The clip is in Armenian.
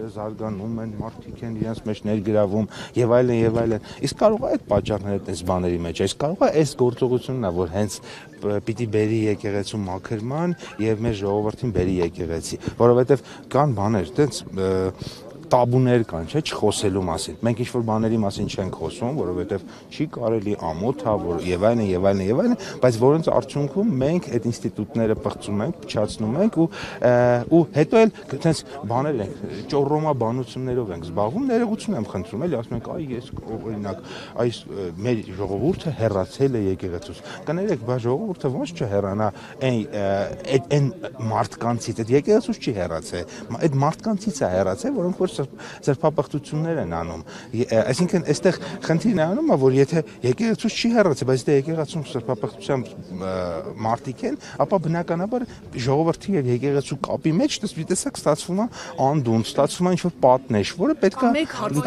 ընկերությունները զարգանում են, մարդիկ են իրենց մեջ ներգրավում եւ այլն եւ այլն։ Իսկ կարող է այդ պատճառները այդպես բաների մեջ, այս կարող է այս գործողությունն է, որ հենց պիտի բերի եկեղեցու մաքրման եւ մեր ժողովրդին բերի եկեղեցի, որովհետեւ կան բաներ, այդպես տաբուներ կան, չէ, չխոսելու մասին։ Մենք ինչ-որ բաների մասին չենք խոսում, որովհետև չի կարելի ամոթ է, որ եւ այլն եւ այլն եւ այլն, բայց որոնց արդյունքում մենք այդ ինստիտուտները պղծում ենք, փչացնում ենք ու հետո էլ այդպես բաներ ենք, ճոռոմա բանություններով ենք զբաղվում, ներողություն եմ խնդրում, էլի ասում ենք, այ ես օրինակ, այս մեր ժողովուրդը հեռացել է եկեղեցուց։ Կներեք, բա ժողովուրդը ոնց չհեռանա այն մարդկանցից, այդ եկեղեցուց չի հեռացել, այդ մարդկանցից է հեռացել, որոնք որ սրբապղծություններ են անում։ Այսինքն այստեղ խնդիրն է անում, որ եթե եկեղեցուց չի հեռացել, բայց դե եկեղեցում սրբապղծության մարդիկ են, ապա բնականաբար ժողովրդի եւ եկեղեցու կապի մեջ տեսակ ստացվում է անդունդ, ստացվում է ինչ-որ պատնեշ, որը պետք է մեկ հարց